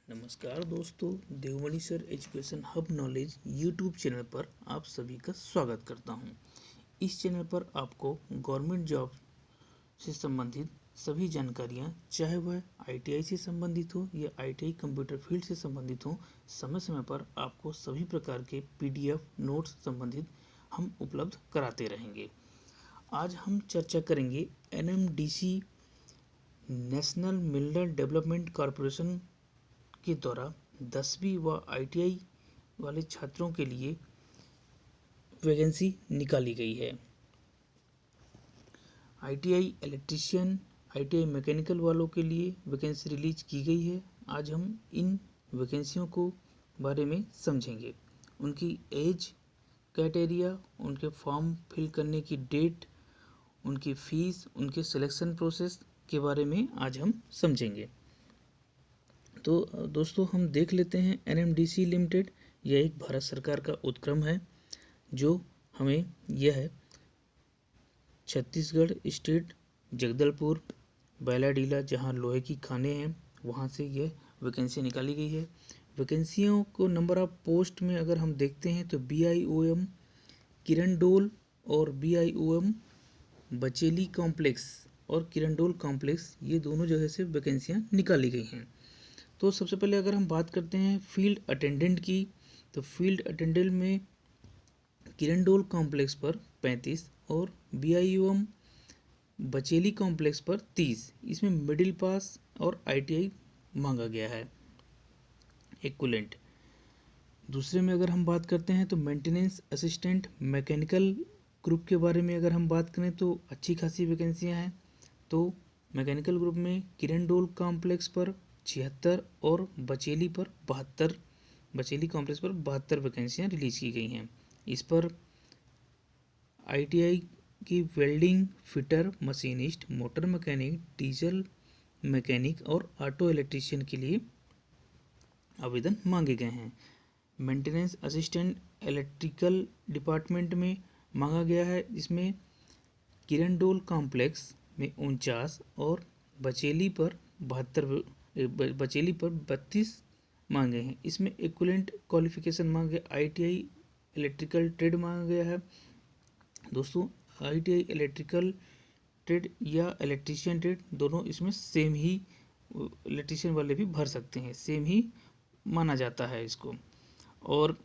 नमस्कार दोस्तों, Devmani sir education hub knowledge YouTube channel पर आप सभी का स्वागत करता हूं। इस चैनल पर आपको गवर्नमेंट जॉब से संबंधित सभी जानकारियां, चाहे वह आईटीआई से संबंधित हो या आईटीआई कंप्यूटर फील्ड से संबंधित हो, समय समय पर आपको सभी प्रकार के पीडीएफ नोट्स संबंधित हम उपलब्ध कराते रहेंगे। आज हम चर्चा करेंगे NMDC national mineral development corporation के द्वारा 10वीं व आईटीआई वाले छात्रों के लिए वैकेंसी निकाली गई है। आईटीआई इलेक्ट्रीशियन, आईटीआई मैकेनिकल वालों के लिए वैकेंसी रिलीज की गई है। आज हम इन वैकेंसियों को बारे में समझेंगे, उनकी एज क्राइटेरिया, उनके फॉर्म फिल करने की डेट, उनकी फीस, उनके सिलेक्शन प्रोसेस के बारे में आज हम समझेंगे। तो दोस्तों, हम देख लेते हैं एनएमडीसी लिमिटेड। यह एक भारत सरकार का उपक्रम है जो हमें यह छत्तीसगढ़ स्टेट जगदलपुर बैलाडीला, जहां लोहे की खानें हैं, वहां से यह वैकेंसी निकाली गई है। वैकेंसियों को नंबर ऑफ पोस्ट में अगर हम देखते हैं तो BIOM किरंडोल और BIOM बचेली कॉम्प्लेक्स और किरंडोल कॉम्प्लेक्स, ये दोनों जगह से वैकेंसियां निकाली गई हैं। तो सबसे पहले अगर हम बात करते हैं फील्ड अटेंडेंट की, तो फील्ड अटेंडेंट में किरंडोल कॉम्प्लेक्स पर 35 और BIOM बचेली कॉम्प्लेक्स पर 30। इसमें मिडिल पास और आईटीआई मांगा गया है इक्विवेलेंट। दूसरे में अगर हम बात करते हैं तो मेंटेनेंस असिस्टेंट मैकेनिकल ग्रुप के बारे में अगर हम बात करें तो अच्छी खासी वैकेंसियां हैं। तो मैकेनिकल ग्रुप में किरंडोल कॉम्प्लेक्स पर 76 और बचेली कॉम्प्लेक्स पर 72 वैकेंसियाँ रिलीज की गई हैं। इस पर आईटीआई की welding, fitter, machinist, motor mechanic, diesel mechanic और ऑटो इलेक्ट्रीशियन के लिए आवेदन मांगे गए हैं। मेंटेनेंस असिस्टेंट इलेक्ट्रिकल डिपार्टमेंट में मांगा गया है, जिसमें किरंडोल कॉम्प्लेक्स में 49 और बचेली पर 32 मांगे हैं। इसमें इक्विवेलेंट क्वालिफिकेशन मांगे आईटीआई इलेक्ट्रिकल ट्रेड मांगा गया है। दोस्तों, आईटीआई इलेक्ट्रिकल ट्रेड या इलेक्ट्रीशियन ट्रेड दोनों इसमें सेम ही, इलेक्ट्रीशियन वाले भी भर सकते हैं, सेम ही माना जाता है इसको। और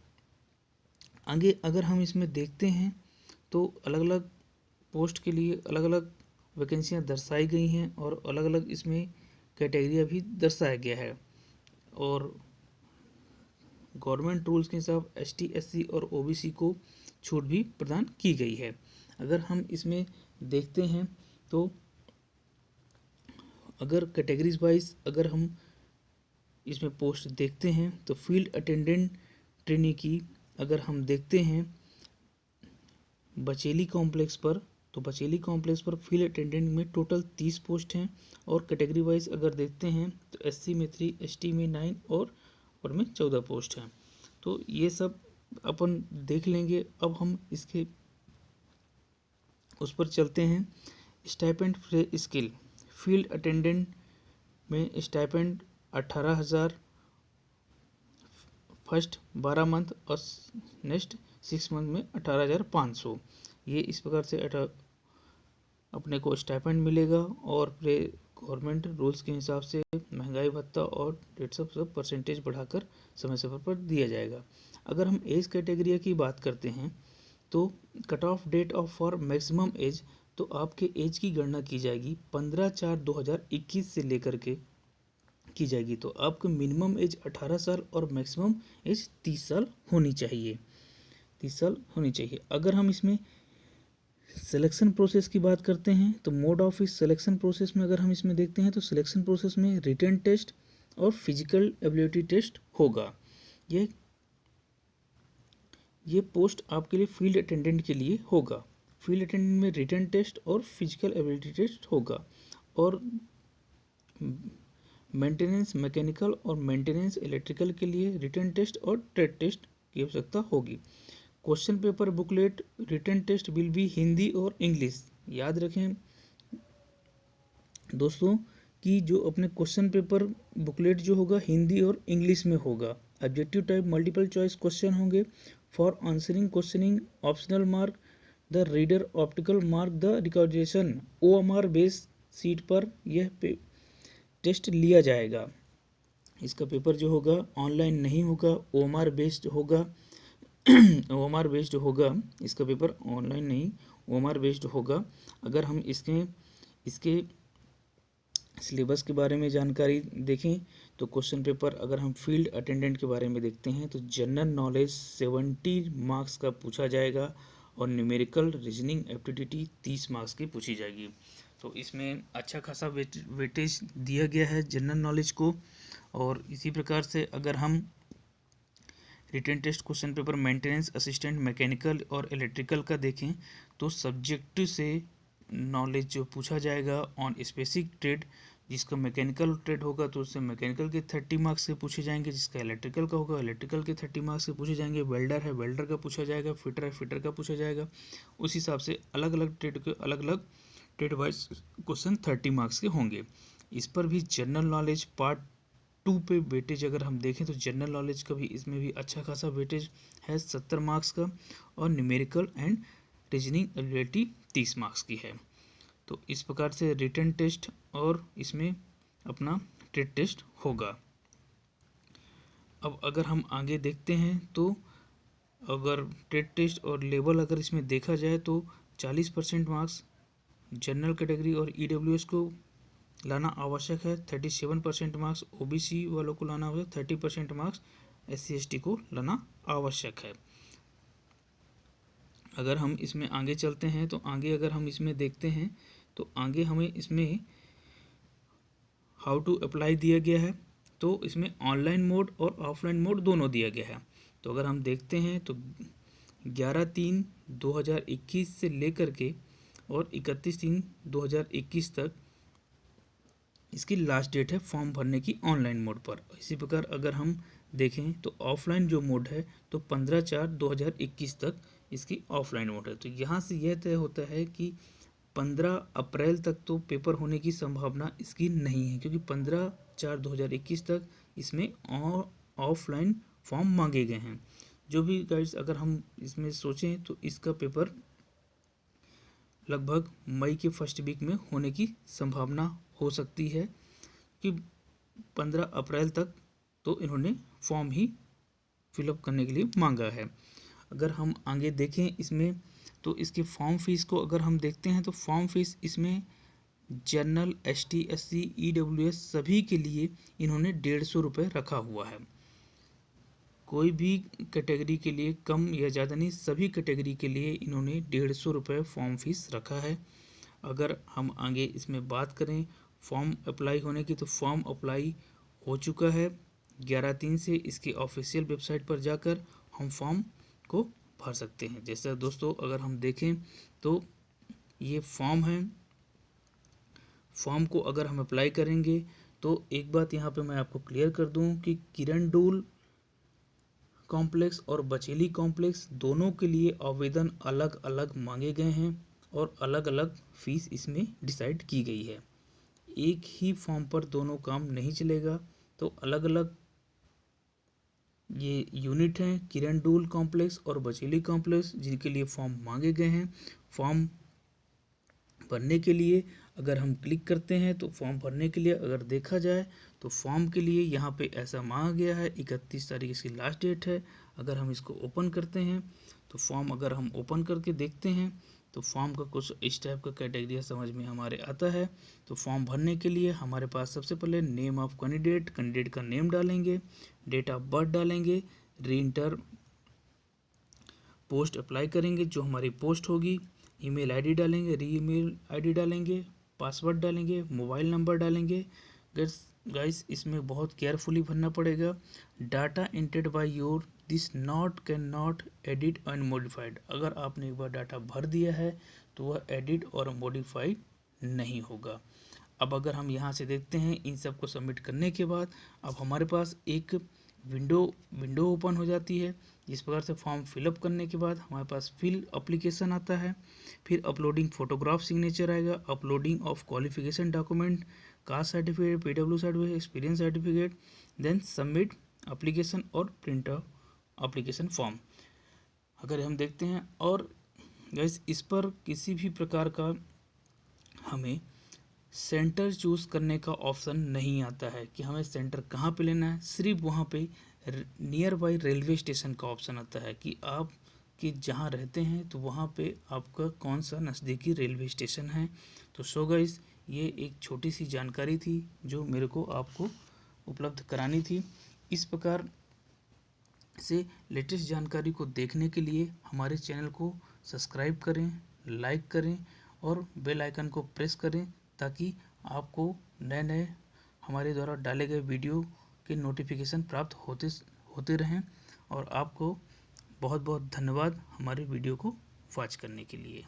आगे अगर हम इसमें देखते हैं तो अलग अलग पोस्ट के लिए अलग अलग वैकेंसियां दर्शाई गई हैं और अलग अलग इसमें कैटेगरिया भी दर्शाया गया है। और गवर्नमेंट रूल्स के हिसाब ST SC और OBC को छूट भी प्रदान की गई है। अगर हम इसमें देखते हैं तो अगर कैटेगरीज वाइज अगर हम इसमें पोस्ट देखते हैं तो फील्ड अटेंडेंट ट्रेनी की अगर हम देखते हैं बचेली कॉम्प्लेक्स पर, तो बचेली कॉम्प्लेक्स पर फील्ड अटेंडेंट में टोटल 30 पोस्ट हैं। और कैटेगरी वाइज अगर देखते हैं तो SC में 3, ST में 9 और में 14 पोस्ट हैं। तो ये सब अपन देख लेंगे। अब हम इसके उस पर चलते हैं। स्टाइपेंड स्किल, फील्ड अटेंडेंट में स्टाइपेंड 18,000 फर्स्ट 12 मंथ और नेक्स्ट 6 मंथ में 18,500। ये इस प्रकार से अपने को स्टाइपेंड मिलेगा। और गवर्नमेंट रूल्स के हिसाब से महंगाई भत्ता और 150% बढ़ाकर समय समय पर दिया जाएगा। अगर हम एज कैटेगरी की बात करते हैं तो cut off date of for maximum age, तो आपके एज की गणना की जाएगी 15/4/2021 से लेकर के की जाएगी। तो आपको मिनिमम एज 18 साल और मैक्सिमम एज 30 साल होनी चाहिए, 30 साल होनी चाहिए। अगर हम इसमें सिलेक्शन प्रोसेस की बात करते हैं तो मोड ऑफ इस सिलेक्शन प्रोसेस में अगर हम इसमें देखते हैं तो सिलेक्शन प्रोसेस में रिटन टेस्ट और फिजिकल एबिलिटी टेस्ट होगा। ये पोस्ट आपके लिए फील्ड अटेंडेंट के लिए होगा। फील्ड अटेंडेंट में रिटन टेस्ट और फिजिकल एबिलिटी टेस्ट होगा। और मेंटेनेंस मैकेनिकल और मेंटेनेंस इलेक्ट्रिकल के लिए रिटन टेस्ट और ट्रेड टेस्ट की आवश्यकता होगी। Question paper booklet written test will be Hindi और इंग्लिश। याद रखें दोस्तों कि जो अपने क्वेश्चन पेपर बुकलेट जो होगा हिंदी और इंग्लिश में होगा। Objective type multiple choice question होंगे। For answering questioning optional mark the reader optical mark the recordation OMR base sheet पर यह टेस्ट लिया जाएगा। इसका पेपर जो होगा ऑनलाइन नहीं होगा, OMR बेस्ड होगा। OMR बेस्ड होगा, इसका पेपर ऑनलाइन नहीं OMR बेस्ड होगा। अगर हम इसके सिलेबस के बारे में जानकारी देखें तो क्वेश्चन पेपर अगर हम फील्ड अटेंडेंट के बारे में देखते हैं तो जनरल नॉलेज 70 मार्क्स का पूछा जाएगा और न्यूमेरिकल रीजनिंग एप्टिट्यूड 30 मार्क्स की पूछी जाएगी। तो इसमें अच्छा खासा वेटेज दिया गया है जनरल नॉलेज को। और इसी प्रकार से अगर हम written test question paper maintenance assistant mechanical और इलेक्ट्रिकल का देखें तो सब्जेक्ट से नॉलेज जो पूछा जाएगा ऑन स्पेसिफिक ट्रेड, जिसका मैकेनिकल ट्रेड होगा तो उससे मैकेनिकल के 30 मार्क्स के पूछे जाएंगे, जिसका इलेक्ट्रिकल का होगा इलेक्ट्रिकल के 30 मार्क्स के पूछे जाएंगे। वेल्डर है वेल्डर का पूछा जाएगा, फिटर है फिटर का पूछा जाएगा। उस हिसाब से अलग अलग ट्रेड के अलग अलग ट्रेड वाइज क्वेश्चन 30 मार्क्स के होंगे। इस पर भी जनरल नॉलेज पार्ट 2 पे वेटेज अगर हम देखें तो जनरल नॉलेज का भी इसमें भी अच्छा खासा वेटेज है 70 मार्क्स का, और numerical and reasoning ability 30 marks की है। तो इस प्रकार से रिटन टेस्ट और इसमें अपना ट्रेड टेस्ट होगा। अब अगर हम आगे देखते हैं तो अगर ट्रेड टेस्ट और लेवल अगर इसमें देखा जाए तो 40% मार्क्स जनरल कैटेगरी और EWS को लाना आवश्यक है, 37% मार्क्स OBC वालों को लाना आवश्यक, 30% मार्क्स SC/ST को लाना आवश्यक है। अगर हम इसमें आगे चलते हैं तो आगे अगर हम इसमें देखते हैं तो आगे हमें इसमें हाउ टू अप्लाई दिया गया है। तो इसमें ऑनलाइन मोड और ऑफलाइन मोड दोनों दिया गया है। तो अगर हम देखते हैं तो 11/3/2021 से लेकर के और 31/3/2021 तक इसकी लास्ट डेट है फॉर्म भरने की ऑनलाइन मोड पर। इसी प्रकार अगर हम देखें तो ऑफलाइन जो मोड है तो 15/4/2021 तक इसकी ऑफलाइन मोड है। तो यहाँ से यह तय होता है कि 15 अप्रैल तक तो पेपर होने की संभावना इसकी नहीं है, क्योंकि 15/4/2021 तक इसमें ऑफलाइन फॉर्म मांगे गए हैं। जो भी गाइड्स अगर हम इसमें सोचें तो इसका पेपर लगभग मई के फर्स्ट वीक में होने की संभावना हो सकती है कि 15 अप्रैल तक तो इन्होंने फॉर्म ही फिलअप करने के लिए मांगा है। अगर हम आगे देखें इसमें तो इसके फॉर्म फीस को अगर हम देखते हैं तो फॉर्म फीस इसमें जनरल ST SC EWS सभी के लिए इन्होंने 150 रुपये रखा हुआ है। कोई भी कैटेगरी के लिए कम या ज़्यादा नहीं, सभी कैटेगरी के लिए इन्होंने 150 रुपये फॉर्म फीस रखा है। अगर हम आगे इसमें बात करें फॉर्म अप्लाई होने की तो फॉर्म अप्लाई हो चुका है 11/3 से। इसके ऑफिशियल वेबसाइट पर जाकर हम फॉर्म को भर सकते हैं। जैसा दोस्तों अगर हम देखें तो ये फॉर्म है, फॉर्म को अगर हम अप्लाई करेंगे तो एक बात यहाँ पे मैं आपको क्लियर कर दूँ कि किरंदुल कॉम्प्लेक्स और बचेली कॉम्प्लेक्स दोनों के लिए आवेदन अलग अलग मांगे गए हैं और अलग अलग फीस इसमें डिसाइड की गई है। एक ही फॉर्म पर दोनों काम नहीं चलेगा, तो अलग अलग ये यूनिट हैं किरंदुल कॉम्प्लेक्स और बचेली कॉम्प्लेक्स जिनके लिए फॉर्म मांगे गए हैं। फॉर्म भरने के लिए अगर हम क्लिक करते हैं तो फॉर्म भरने के लिए अगर देखा जाए तो फॉर्म के लिए यहाँ पे ऐसा मांगा गया है 31 तारीख इसकी लास्ट डेट है। अगर हम इसको ओपन करते हैं तो फॉर्म अगर हम ओपन करके देखते हैं तो फॉर्म का कुछ इस टाइप का कैटेगरी समझ में हमारे आता है। तो फॉर्म भरने के लिए हमारे पास सबसे पहले नेम ऑफ कैंडिडेट का नेम डालेंगे, डेट ऑफ बर्थ डालेंगे, रीइंटर पोस्ट अप्लाई करेंगे जो हमारी पोस्ट होगी, ईमेल आईडी डालेंगे, ईमेल आईडी डालेंगे, पासवर्ड डालेंगे, मोबाइल नंबर डालेंगे। गाइस इसमें बहुत केयरफुली भरना पड़ेगा। Data entered by your this not can not edit and modified. अगर आपने एक बार डाटा भर दिया है तो वह एडिट और मॉडिफाई नहीं होगा। अब अगर हम यहाँ से देखते हैं इन सब को सबमिट करने के बाद अब हमारे पास एक विंडो ओपन हो जाती है। इस प्रकार से फॉर्म फिलअप करने के बाद हमारे पास फिल एप्लीकेशन आता है, फिर अपलोडिंग फोटोग्राफ सिग्नेचर आएगा, uploading of qualification document caste certificate, PW certificate, experience certificate, then submit application और प्रिंट एप्लीकेशन फॉर्म। अगर हम देखते हैं, और गाइस इस पर किसी भी प्रकार का हमें सेंटर चूज़ करने का ऑप्शन नहीं आता है कि हमें सेंटर कहाँ पे लेना है। सिर्फ वहाँ पे नियर बाई रेलवे स्टेशन का ऑप्शन आता है कि आप कि जहाँ रहते हैं तो वहाँ पे आपका कौन सा नज़दीकी रेलवे स्टेशन है। तो सो गाइस ये एक छोटी सी जानकारी थी जो मेरे को आपको उपलब्ध करानी थी। इस प्रकार से लेटेस्ट जानकारी को देखने के लिए हमारे चैनल को सब्सक्राइब करें, लाइक करें और बेल आइकन को प्रेस करें ताकि आपको नए नए हमारे द्वारा डाले गए वीडियो के नोटिफिकेशन प्राप्त होते रहें। और आपको बहुत बहुत धन्यवाद हमारे वीडियो को वॉच करने के लिए।